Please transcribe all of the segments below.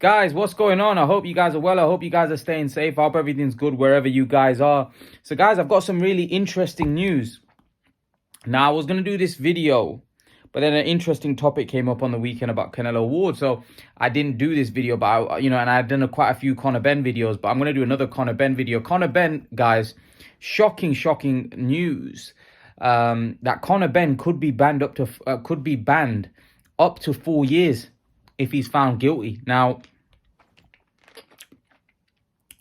Guys, what's going on? I hope you guys are well. I hope you guys are staying safe. I hope everything's good wherever you guys are. So, guys, I've got some really interesting news. Now, I was going to do this video, but then an interesting topic came up on the weekend about Canelo Ward. So, I didn't do this video, but, and I've done quite a few Conor Benn videos, but I'm going to do another Conor Benn video. Conor Benn, guys, shocking news that Conor Benn could be banned up to 4 years if he's found guilty. Now,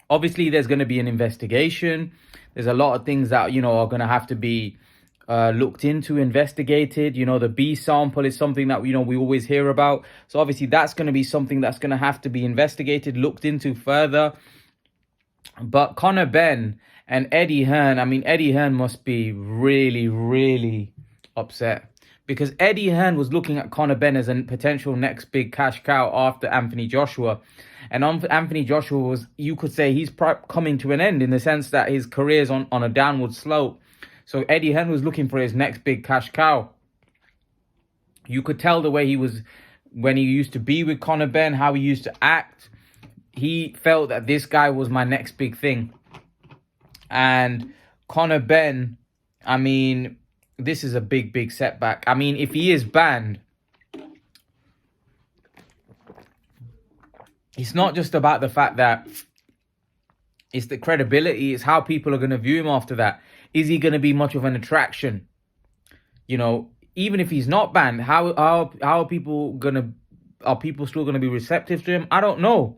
obviously, there's going to be an investigation. There's a lot of things that, are going to have to be looked into, investigated. The B sample is something that, we always hear about. So, obviously, that's going to be something that's going to have to be investigated, looked into further. But Conor Benn and Eddie Hearn, Eddie Hearn must be really upset. Because Eddie Hearn was looking at Conor Benn as a potential next big cash cow after Anthony Joshua. And Anthony Joshua was, you could say, he's coming to an end in the sense that his career's on a downward slope. So Eddie Hearn was looking for his next big cash cow. You could tell the way he was when he used to be with Conor Benn, how he used to act. He felt that this guy was my next big thing. And Conor Benn, this is a big setback. If he is banned, it's not just about the fact that it's the credibility, it's how people are going to view him after that. Is he going to be much of an attraction? Even if he's not banned, how are people still going to be receptive to him? I don't know.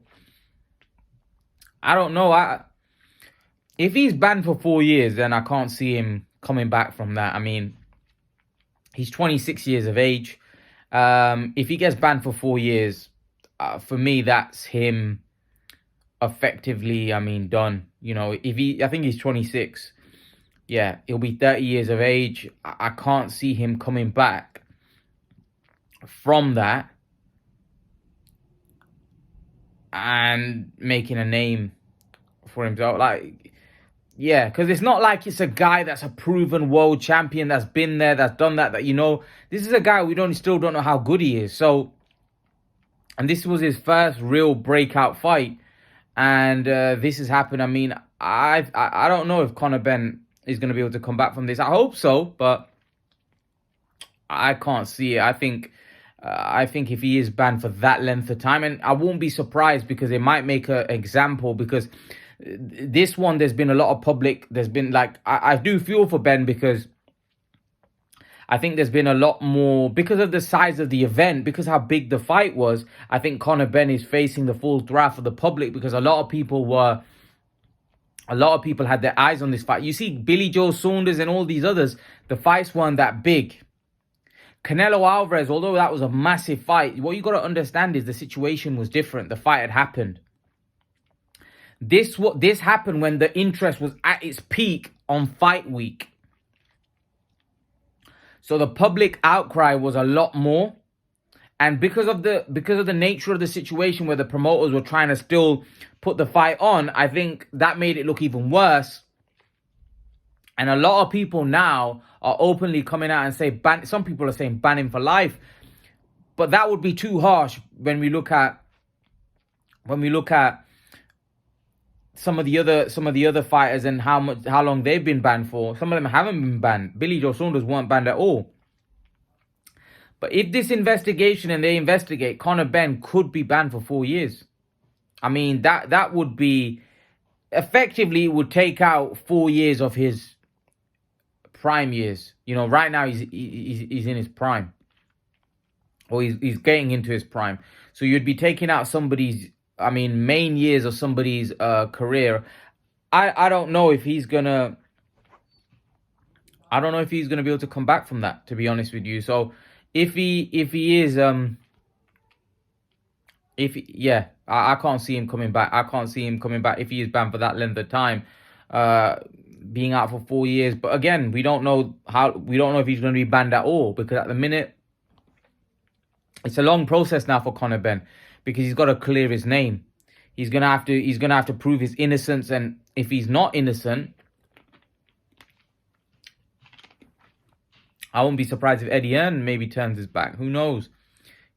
If he's banned for 4 years, then I can't see him coming back from that. He's 26 years of age. If he gets banned for 4 years, for me, that's him effectively, done. I think he's 26. Yeah, he'll be 30 years of age. I can't see him coming back from that and making a name for himself. Yeah, because it's not like it's a guy that's a proven world champion that's been there, that's done that. This is a guy we still don't know how good he is. So, and this was his first real breakout fight, and this has happened. I don't know if Conor Benn is going to be able to come back from this. I hope so, but I can't see it. I think if he is banned for that length of time, and I won't be surprised because they might make an example, because this one, there's been a lot of public, I do feel for Ben, because I think there's been a lot more, because of the size of the event, because how big the fight was. I think Conor Benn is facing the full wrath of the public, because a lot of people had their eyes on this fight. You see Billy Joe Saunders and all these others, the fights weren't that big. Canelo Alvarez, although that was a massive fight, what you got to understand is the situation was different. The fight had happened. This happened when the interest was at its peak on fight week. So the public outcry was a lot more. And because of the nature of the situation where the promoters were trying to still put the fight on, I think that made it look even worse. And a lot of people now are openly coming out and say ban. Some people are saying ban him for life. But that would be too harsh when we look at some of the other fighters and how long they've been banned for. Some of them haven't been banned. Billy Joe Saunders weren't banned at all. But if this investigation and they investigate, Conor Benn could be banned for 4 years. That would be effectively, it would take out 4 years of his prime years. Right now he's in his prime, or he's getting into his prime. So you'd be taking out somebody's, main years of somebody's career. I don't know if he's gonna be able to come back from that, to be honest with you. So if he is, I can't see him coming back. I can't see him coming back if he is banned for that length of time, being out for 4 years. But again, we don't know if he's going to be banned at all, because at the minute, it's a long process now for Conor Benn, because he's got to clear his name. He's gonna have to prove his innocence, and if he's not innocent, I won't be surprised if Eddie Hearn maybe turns his back. Who knows?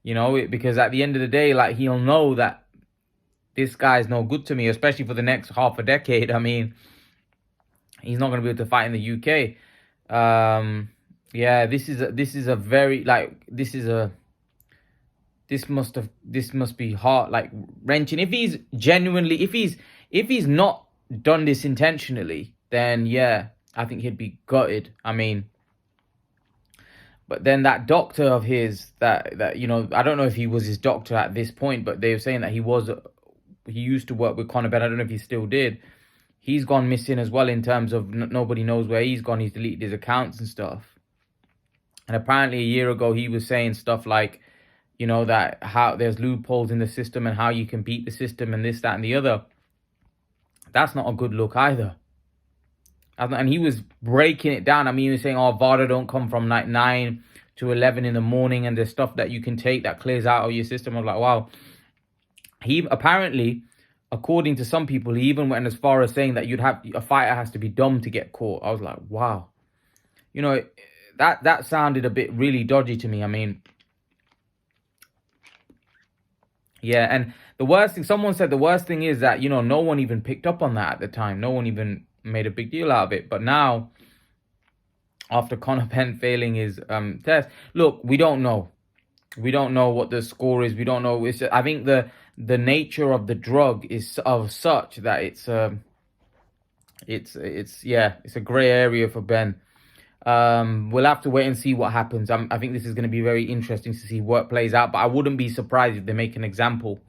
Because at the end of the day, he'll know that this guy's no good to me, especially for the next half a decade. I mean, he's not going to be able to fight in the UK. Yeah, this is a very like this must be hard, like wrenching. If he's genuinely, if he's not done this intentionally, then yeah, I think he'd be gutted. I mean, but then that doctor of his, that you know, I don't know if he was his doctor at this point, but they were saying that he used to work with Conor Benn. I don't know if he still did. He's gone missing as well, in terms of nobody knows where he's gone. He's deleted his accounts and stuff. And apparently a year ago he was saying stuff like, you know, that how there's loopholes in the system and how you can beat the system and this, that, and the other. That's not a good look either. And he was breaking it down. I mean, he was saying, oh, VADA don't come from like 9 to 11 in the morning, and there's stuff that you can take that clears out of your system. I was like, wow. He apparently, according to some people, he even went as far as saying that a fighter has to be dumb to get caught. I was like, wow. You know, that sounded a bit really dodgy to me. I mean, yeah, and the worst thing, someone said the worst thing is that, you know, no one even picked up on that at the time. No one even made a big deal out of it. But now, after Conor Benn failing his test, look, we don't know. We don't know what the score is. We don't know. I think the nature of the drug is of such that it's a gray area for Ben. We'll have to wait and see what happens. I think this is going to be very interesting to see what plays out. But I wouldn't be surprised if they make an example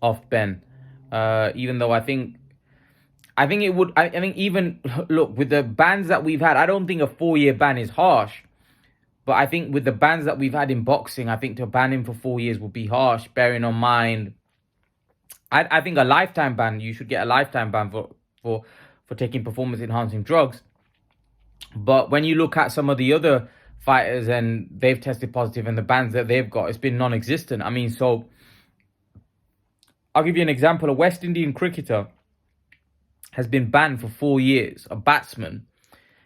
of Ben. Even though I think it would. I think even look, with the bans that we've had, I don't think a 4-year ban is harsh. But I think with the bans that we've had in boxing, I think to ban him for 4 years would be harsh, bearing on mind. I think a lifetime ban. You should get a lifetime ban for taking performance enhancing drugs. But when you look at some of the other fighters and they've tested positive, and the bans that they've got, it's been non-existent. I mean, so I'll give you an example. A West Indian cricketer has been banned for 4 years. A batsman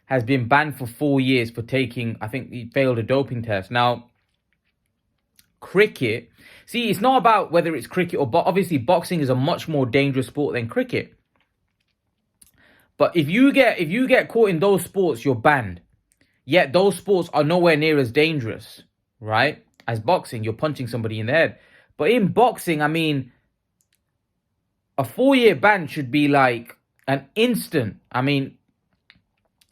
has been banned for 4 years for taking, I think he failed a doping test. Now, cricket, see, it's not about whether it's cricket or obviously boxing is a much more dangerous sport than cricket. But if you get caught in those sports, you're banned. Yet those sports are nowhere near as dangerous, right? As boxing, you're punching somebody in the head. But in boxing, I mean, a 4-year ban should be like an instant. I mean,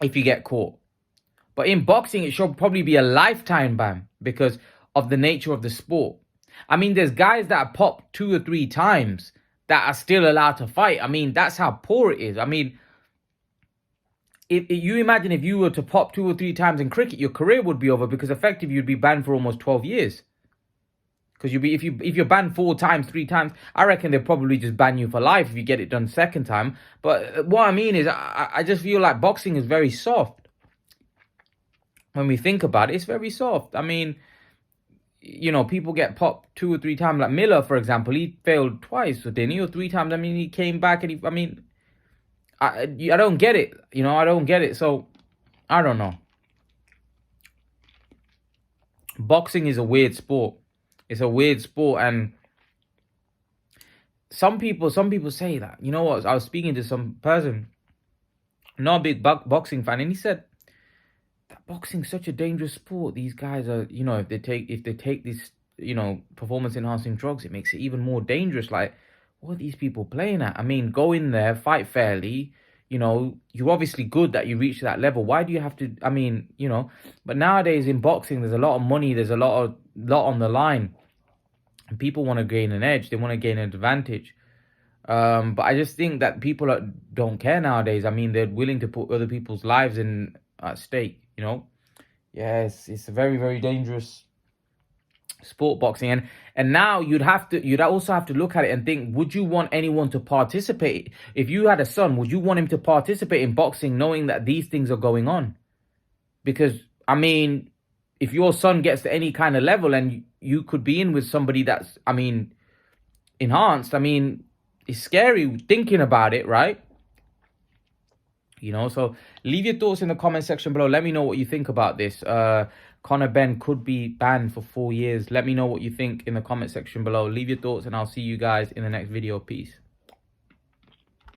if you get caught. But in boxing, it should probably be a lifetime ban because of the nature of the sport. I mean, there's guys that are popped 2 or 3 times that are still allowed to fight. I mean, that's how poor it is. I mean, if you imagine if you were to pop 2 or 3 times in cricket, your career would be over, because effectively you'd be banned for almost 12 years. Because if you're banned 4 times, 3 times, I reckon they'll probably just ban you for life if you get it done second time. But what I mean is, I just feel like boxing is very soft. When we think about it, it's very soft. I mean, you know, people get popped 2 or 3 times. Like Miller, for example, he failed twice, didn't he? Or 3 times. I mean, he came back and I don't get it. You know, I don't get it. So, I don't know. Boxing is a weird sport. It's a weird sport, and some people say that. You know what? I was speaking to some person, not a big boxing fan, and he said that boxing's such a dangerous sport. These guys are, you know, if they take these, you know, performance enhancing drugs, it makes it even more dangerous. Like, what are these people playing at? I mean, go in there, fight fairly. You know, you're obviously good that you reach that level. Why do you have to? I mean, you know. But nowadays in boxing, there's a lot of money. There's a lot on the line. And people want to gain an edge. They want to gain an advantage. But I just think that people don't care nowadays. I mean, they're willing to put other people's lives at stake. You know. Yes, it's a very, very dangerous sport, boxing, and now you'd also have to look at it and think, would you want anyone to participate? If you had a son, would you want him to participate in boxing knowing that these things are going on? Because I mean, if your son gets to any kind of level and you could be in with somebody that's, I mean, enhanced, I mean, it's scary thinking about it, right? You know, so leave your thoughts in the comment section below. Let me know what you think about this. Conor Benn could be banned for 4 years. Let me know what you think in the comment section below. Leave your thoughts and I'll see you guys in the next video. Peace.